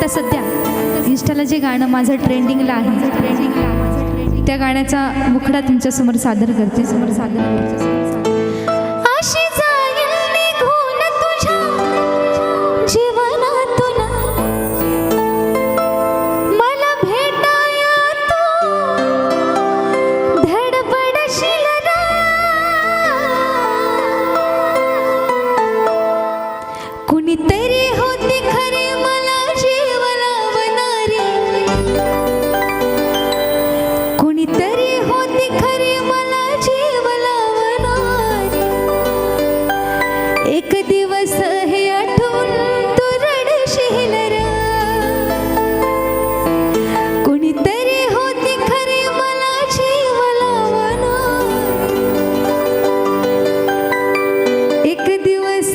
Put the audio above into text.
आता सध्या इन्स्टाला जे गाणं माझं ट्रेंडिंगला आहे त्या गाण्याचा मुखडा तुमच्यासमोर सादर करते. अशी जाईल निघून तुझ्या जीवनातून मला भेटाया तू धडपडशील ना. कुणीतरी होती खरी मला जीव लावणारी, कुणीतरी होती खरी मला जीव लावणारी. एक दिवस हे आठवून तू रडशील रे. कुणीतरी होती खरी मला जीव लावणारी. एक दिवस